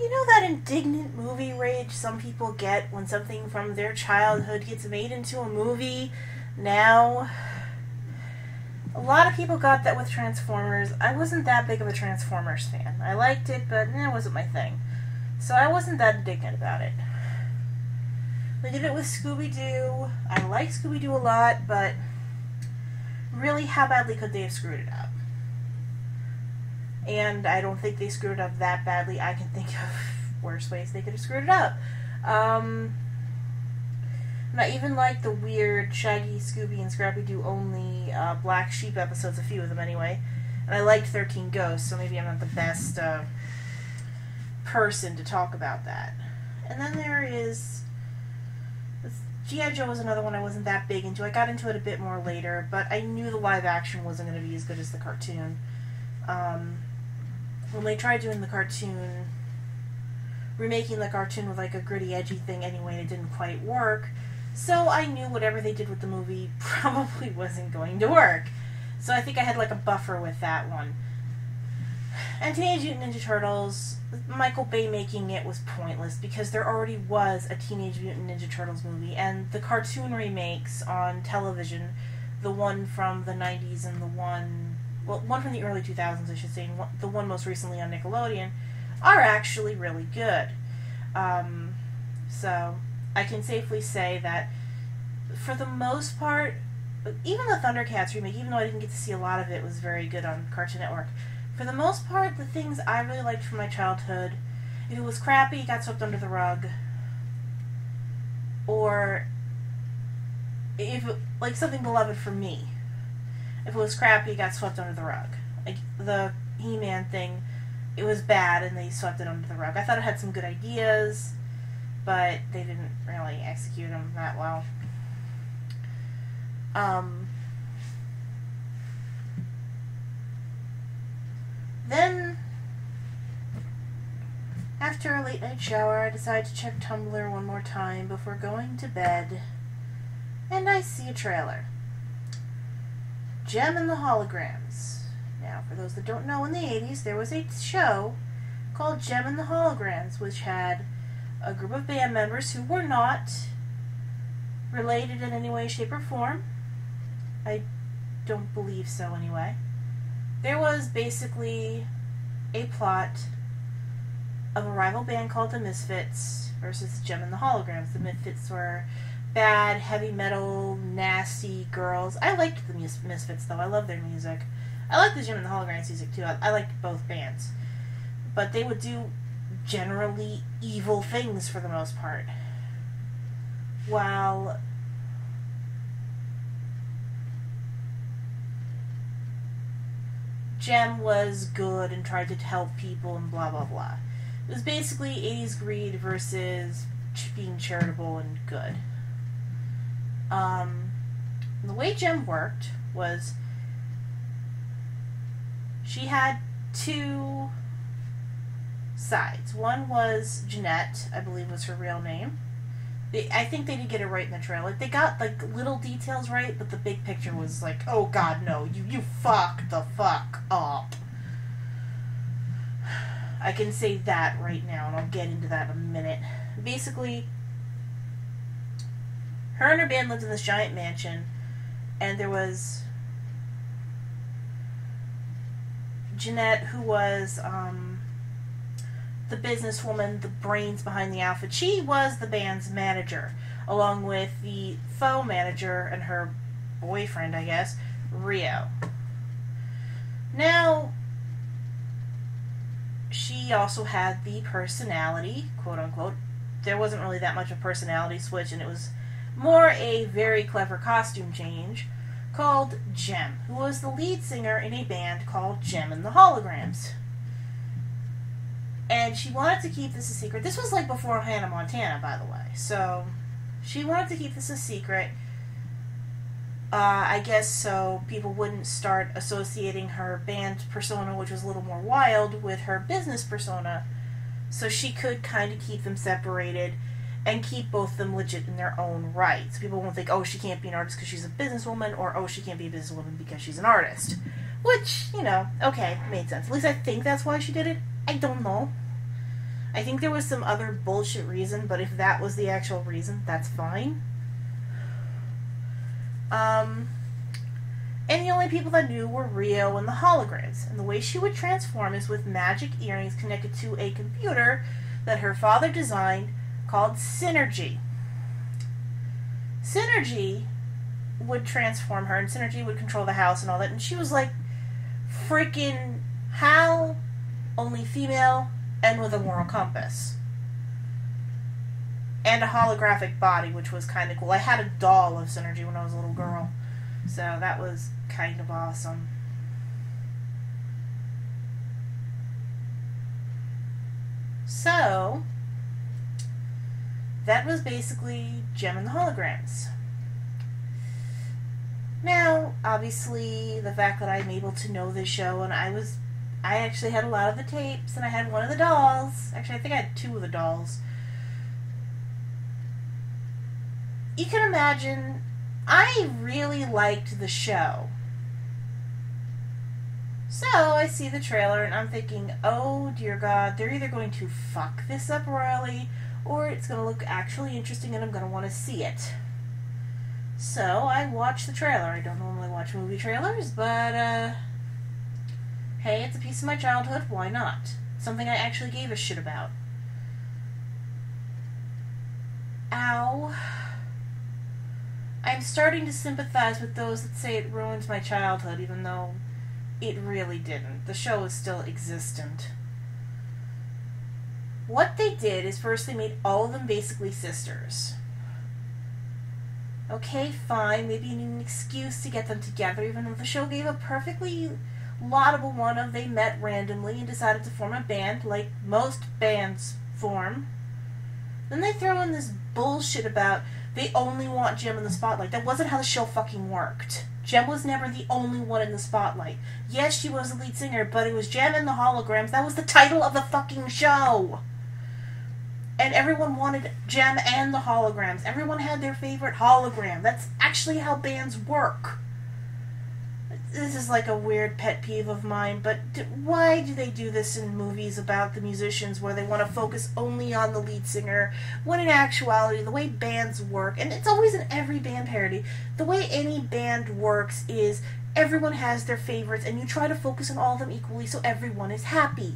You know that indignant movie rage some people get when something from their childhood gets made into a movie now? A lot of people got that with Transformers. I wasn't that big of a Transformers fan. I liked it, but it wasn't my thing. So I wasn't that indignant about it. They did it with Scooby-Doo. I like Scooby-Doo a lot, but really, how badly could they have screwed it up? And I don't think they screwed it up that badly. I can think of worse ways they could have screwed it up. And I even like the weird Shaggy, Scooby, and Scrappy-Doo only Black Sheep episodes, a few of them anyway. And I liked 13 Ghosts, so maybe I'm not the best person to talk about that. And then there is... G.I. Joe was another one I wasn't that big into. I got into it a bit more later, but I knew the live action wasn't going to be as good as the cartoon. When they tried doing the cartoon, remaking the cartoon with like a gritty, edgy thing anyway, it didn't quite work. So I knew whatever they did with the movie probably wasn't going to work. So I think I had like a buffer with that one. And Teenage Mutant Ninja Turtles, Michael Bay making it was pointless because there already was a Teenage Mutant Ninja Turtles movie, and the cartoon remakes on television, the one from the 90s and one from the early 2000s, I should say, and the one most recently on Nickelodeon, are actually really good. So I can safely say that for the most part, even the Thundercats remake, even though I didn't get to see a lot of it, was very good on Cartoon Network. For the most part, the things I really liked from my childhood, if it was crappy, it got swept under the rug. Or, if it, like something beloved for me, if it was crappy, it got swept under the rug. Like, the He-Man thing, it was bad and they swept it under the rug. I thought it had some good ideas, but they didn't really execute them that well. Then, after a late night shower, I decide to check Tumblr one more time before going to bed, and I see a trailer. Jem and the Holograms. Now, for those that don't know, in the 80s, there was a show called Jem and the Holograms, which had a group of band members who were not related in any way, shape, or form. I don't believe so, anyway. There was basically a plot of a rival band called the Misfits versus Jem and the Holograms. The Misfits were bad, heavy metal, nasty girls. I liked the Misfits, though. I love their music. I like the Jem and the Holograms music, too. I liked both bands. But they would do generally evil things for the most part. While Jem was good and tried to help people and blah blah blah. It was basically 80s greed versus being charitable and good. The way Jem worked was she had two sides. One was Jeanette, I believe was her real name. I think they did get it right in the trailer. Like, they got like little details right, but the big picture was like, oh god, no, you fucked the fuck up. I can say that right now, and I'll get into that in a minute. Basically, her and her band lived in this giant mansion, and there was Jeanette, who was the businesswoman, the brains behind the outfit. She was the band's manager, along with the faux manager and her boyfriend, I guess, Rio. Now, she also had the personality, quote unquote. There wasn't really that much of a personality switch, and it was more a very clever costume change, called Jem, who was the lead singer in a band called Jem and the Holograms. And she wanted to keep this a secret. This was like before Hannah Montana, by the way. So, she wanted to keep this a secret. I guess so people wouldn't start associating her band persona, which was a little more wild, with her business persona. So she could kind of keep them separated and keep both of them legit in their own right. So people won't think, oh, she can't be an artist because she's a businesswoman, or, oh, she can't be a businesswoman because she's an artist. Which, okay, made sense. At least I think that's why she did it. I don't know. I think there was some other bullshit reason, but if that was the actual reason, that's fine. And the only people that knew were Rio and the Holograms. And the way she would transform is with magic earrings connected to a computer that her father designed called Synergy. Synergy would transform her, and Synergy would control the house and all that. And she was like freaking Hal, only female, and with a moral compass. And a holographic body, which was kind of cool. I had a doll of Synergy when I was a little girl, so that was kind of awesome. So, that was basically Jem and the Holograms. Now, obviously, the fact that I'm able to know this show, and I actually had a lot of the tapes, and I had one of the dolls. Actually, I think I had two of the dolls. You can imagine, I really liked the show. So, I see the trailer, and I'm thinking, oh dear God, they're either going to fuck this up royally, or it's going to look actually interesting and I'm going to want to see it. So, I watched the trailer. I don't normally watch movie trailers, but, hey, it's a piece of my childhood, why not? Something I actually gave a shit about. Ow. I'm starting to sympathize with those that say it ruined my childhood, even though it really didn't. The show is still existent. What they did is first they made all of them basically sisters. Okay, fine, maybe you need an excuse to get them together, even though the show gave a perfectly laudable one of they met randomly and decided to form a band, like most bands form. Then they throw in this bullshit about they only want Jem in the spotlight. That wasn't how the show fucking worked. Jem was never the only one in the spotlight. Yes, she was the lead singer, but it was Jem and the Holograms. That was the title of the fucking show. And everyone wanted Jem and the Holograms. Everyone had their favorite hologram. That's actually how bands work. This is like a weird pet peeve of mine, but why do they do this in movies about the musicians where they want to focus only on the lead singer, when in actuality, the way bands work, and it's always in every band parody, the way any band works is everyone has their favorites and you try to focus on all of them equally so everyone is happy.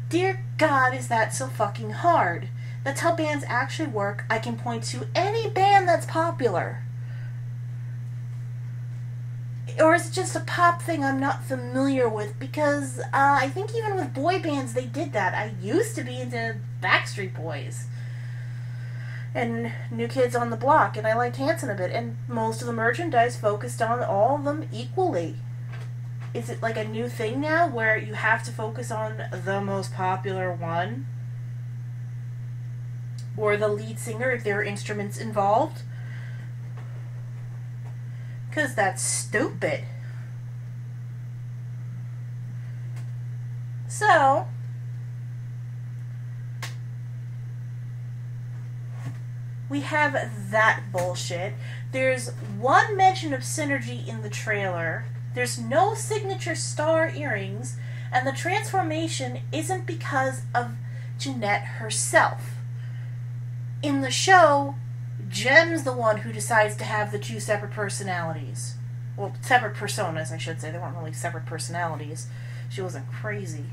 Dear God, is that so fucking hard? That's how bands actually work. I can point to any band that's popular. Or is it just a pop thing I'm not familiar with? Because I think even with boy bands they did that. I used to be into Backstreet Boys and New Kids on the Block, and I liked Hanson a bit, and most of the merchandise focused on all of them equally. Is it like a new thing now where you have to focus on the most popular one? Or the lead singer if there are instruments involved? Because that's stupid. So, we have that bullshit. There's one mention of Synergy in the trailer. There's no signature star earrings, and the transformation isn't because of Jeanette herself. In the show, Jem's the one who decides to have the two separate personalities. Well, separate personas, I should say. They weren't really separate personalities. She wasn't crazy.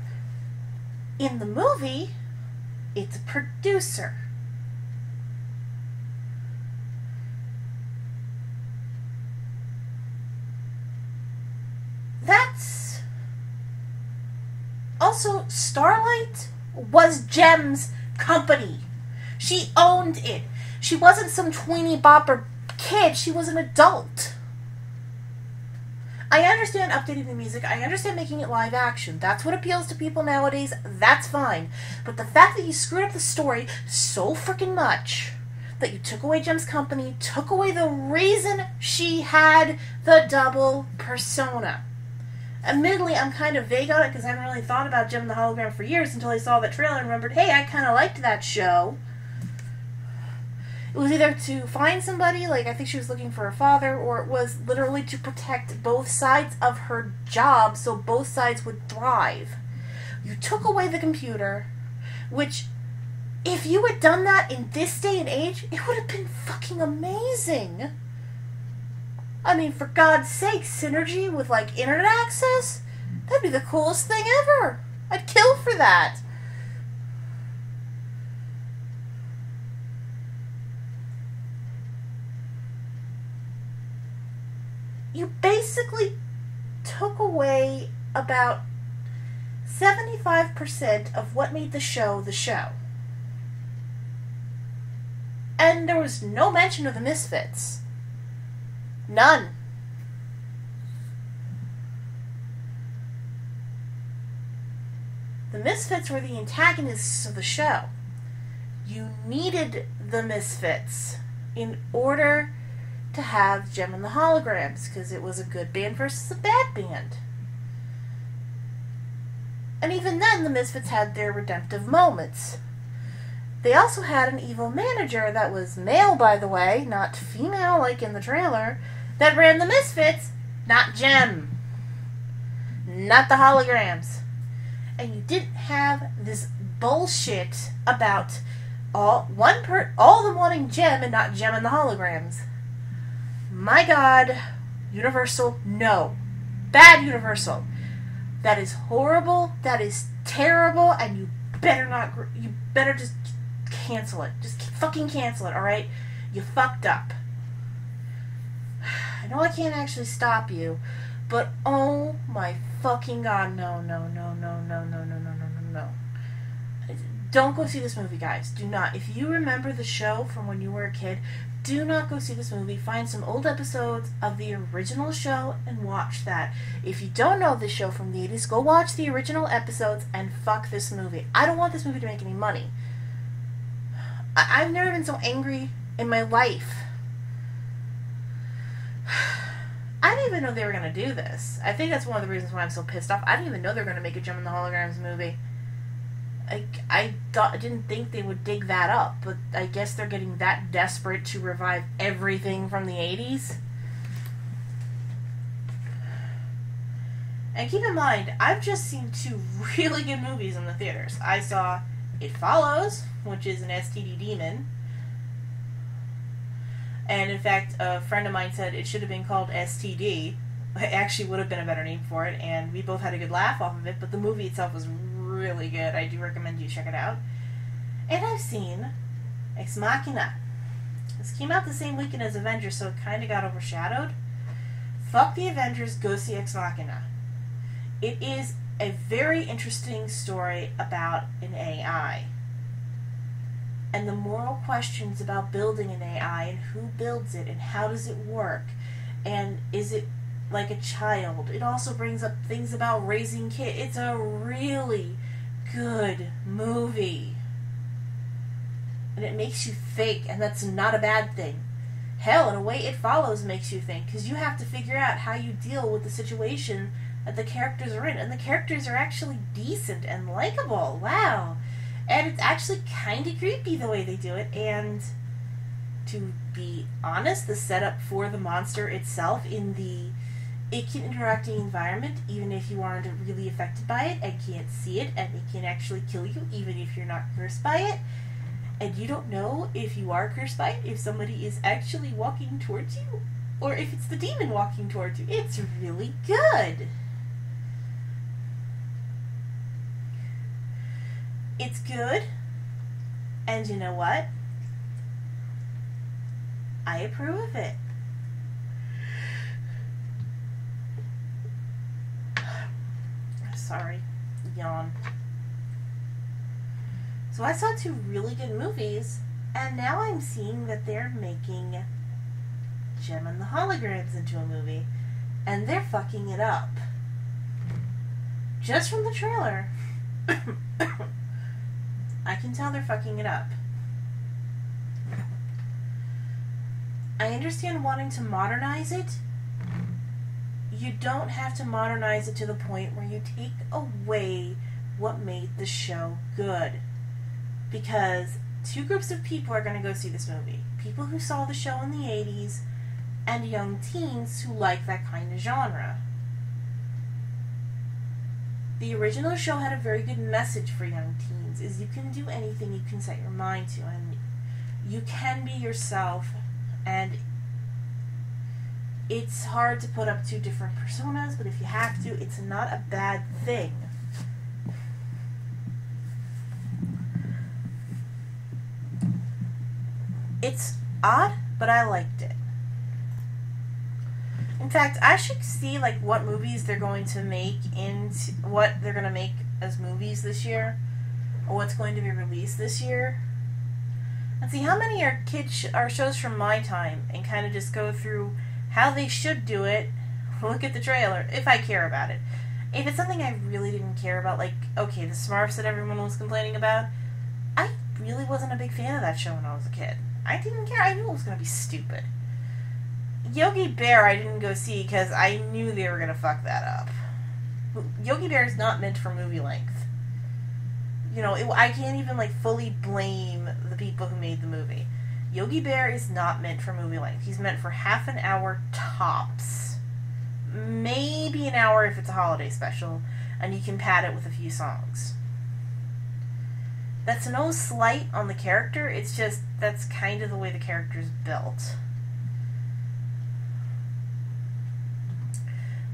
In the movie, it's a producer. That's... Also, Starlight was Jem's company. She owned it. She wasn't some tweeny bopper kid. She was an adult. I understand updating the music. I understand making it live action. That's what appeals to people nowadays. That's fine. But the fact that you screwed up the story so freaking much that you took away Jem's company, took away the reason she had the double persona. Admittedly, I'm kind of vague on it because I haven't really thought about Jem and the Hologram for years until I saw that trailer and remembered, hey, I kind of liked that show. It was either to find somebody, like I think she was looking for her father, or it was literally to protect both sides of her job so both sides would thrive. You took away the computer, which, if you had done that in this day and age, it would have been fucking amazing. I mean, for God's sake, synergy with, like, internet access? That'd be the coolest thing ever. I'd kill for that. You basically took away about 75% of what made the show the show. And there was no mention of the Misfits. None. The Misfits were the antagonists of the show. You needed the Misfits in order to have Gem and the Holograms, because it was a good band versus a bad band. And even then, the Misfits had their redemptive moments. They also had an evil manager that was male, by the way, not female like in the trailer, that ran the Misfits, not Gem. Not the Holograms. And you didn't have this bullshit about all of them wanting Gem and not Gem and the Holograms. My God, Universal, no. Bad Universal. That is horrible, that is terrible, and you better just cancel it. Just fucking cancel it, alright? You fucked up. I know I can't actually stop you, but oh my fucking God, no. Don't go see this movie, guys. Do not. If you remember the show from when you were a kid, do not go see this movie. Find some old episodes of the original show and watch that. If you don't know the show from the 80s, go watch the original episodes and fuck this movie. I don't want this movie to make any money. I've never been so angry in my life. I didn't even know they were going to do this. I think that's one of the reasons why I'm so pissed off. I didn't even know they were going to make a Gem and the Holograms movie. I didn't think they would dig that up, but I guess they're getting that desperate to revive everything from the 80s. And keep in mind, I've just seen 2 really good movies in the theaters. I saw It Follows, which is an STD demon. And in fact, a friend of mine said it should have been called STD. It actually would have been a better name for it, and we both had a good laugh off of it, but the movie itself was really good. I do recommend you check it out. And I've seen Ex Machina. This came out the same weekend as Avengers, so it kind of got overshadowed. Fuck the Avengers, go see Ex Machina. It is a very interesting story about an AI. And the moral questions about building an AI and who builds it and how does it work and is it like a child. It also brings up things about raising kids. It's a really good movie. And it makes you think, and that's not a bad thing. Hell, in a way, It Follows makes you think, because you have to figure out how you deal with the situation that the characters are in. And the characters are actually decent and likable. Wow. And it's actually kind of creepy the way they do it. And to be honest, the setup for the monster itself in the interacting environment, even if you aren't really affected by it and can't see it, and it can actually kill you even if you're not cursed by it, and you don't know if you are cursed by it, if somebody is actually walking towards you, or if it's the demon walking towards you. It's really good. It's good, and you know what? I approve of it. Sorry, yawn. So I saw 2 really good movies, and now I'm seeing that they're making Gem and the Holograms into a movie, and they're fucking it up. Just from the trailer, I can tell they're fucking it up. I understand wanting to modernize it. You don't have to modernize it to the point where you take away what made the show good. Because 2 groups of people are going to go see this movie. People who saw the show in the 80s and young teens who like that kind of genre. The original show had a very good message for young teens, is you can do anything you can set your mind to, and you can be yourself, and it's hard to put up two different personas, but if you have to, it's not a bad thing. It's odd, but I liked it. In fact, I should see like what movies they're going to make as movies this year, or what's going to be released this year, and see how many are shows from my time, and kind of just go through how they should do it. Look at the trailer if I care about it. If it's something I really didn't care about, like okay, the Smurfs that everyone was complaining about, I really wasn't a big fan of that show when I was a kid. I didn't care. I knew it was going to be stupid. Yogi Bear I didn't go see because I knew they were going to fuck that up. Yogi Bear is not meant for movie length. You know, I can't even like fully blame the people who made the movie. Yogi Bear is not meant for movie length. He's meant for half an hour tops. Maybe an hour if it's a holiday special, and you can pad it with a few songs. That's no slight on the character, it's just that's kind of the way the character's built.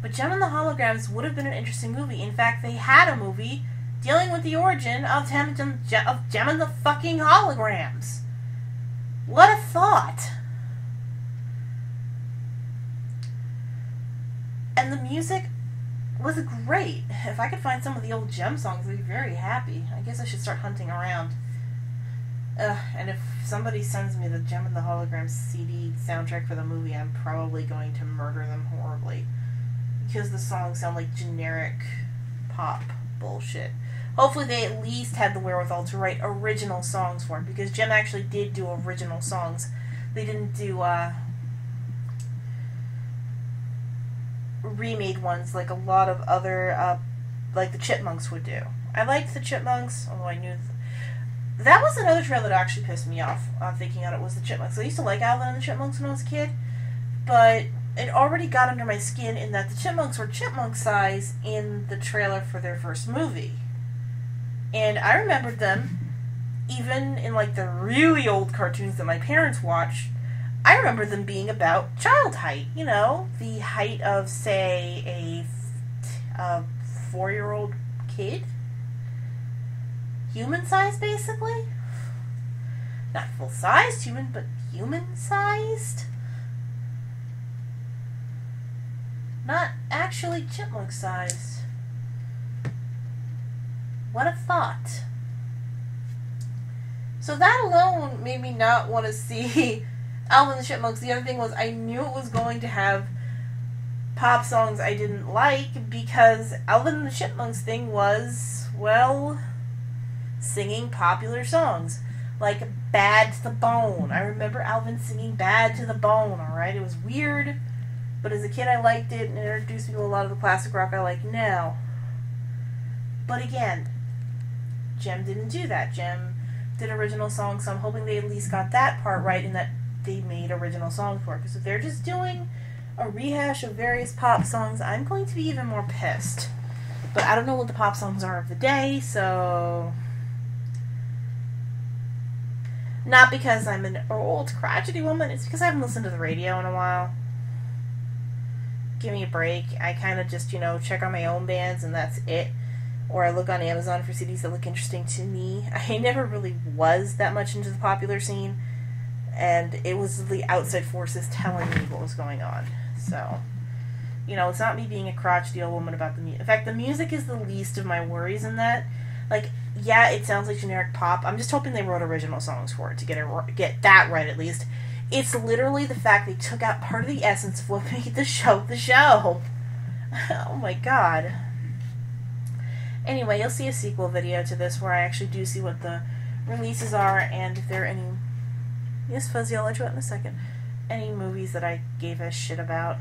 But Gem and the Holograms would have been an interesting movie. In fact, they had a movie dealing with the origin of Gem and the fucking Holograms. What a thought! And the music was great. If I could find some of the old Gem songs, I'd be very happy. I guess I should start hunting around. And if somebody sends me the Gem and the Holograms CD soundtrack for the movie, I'm probably going to murder them horribly. Because the songs sound like generic pop bullshit. Hopefully they at least had the wherewithal to write original songs for it, because Gem actually did do original songs. They didn't do remade ones like a lot of other, like the Chipmunks would do. I liked the Chipmunks, although I knew... That was another trailer that actually pissed me off, thinking that it was the Chipmunks. I used to like Alvin and the Chipmunks when I was a kid, but it already got under my skin in that the Chipmunks were chipmunk size in the trailer for their first movie. And I remembered them, even in like the really old cartoons that my parents watched, I remember them being about child height. You know, the height of, say, a 4-year-old kid? Human-sized, basically? Not full-sized human, but human-sized? Not actually chipmunk-sized. What a thought. So that alone made me not want to see Alvin and the Chipmunks. The other thing was I knew it was going to have pop songs I didn't like, because Alvin and the Chipmunks thing was, well, singing popular songs. Like Bad to the Bone. I remember Alvin singing Bad to the Bone, alright? It was weird, but as a kid I liked it, and it introduced me to a lot of the classic rock I like now. But again, Gem didn't do that. Gem did original songs, so I'm hoping they at least got that part right, in that they made original songs for it. Because if they're just doing a rehash of various pop songs, I'm going to be even more pissed. But I don't know what the pop songs are of the day, so... Not because I'm an old, crotchety woman, it's because I haven't listened to the radio in a while. Give me a break. I kind of just, check on my own bands, and that's it. Or I look on Amazon for CDs that look interesting to me. I never really was that much into the popular scene, and it was the outside forces telling me what was going on. So, it's not me being a crotchety old woman about the music. In fact, the music is the least of my worries in that. Like, yeah, it sounds like generic pop. I'm just hoping they wrote original songs for it to get that right at least. It's literally the fact they took out part of the essence of what made the show the show. Oh my god. Anyway, you'll see a sequel video to this where I actually do see what the releases are, and if there are any... Yes, Fuzzy, I'll let you out in a second. Any movies that I gave a shit about.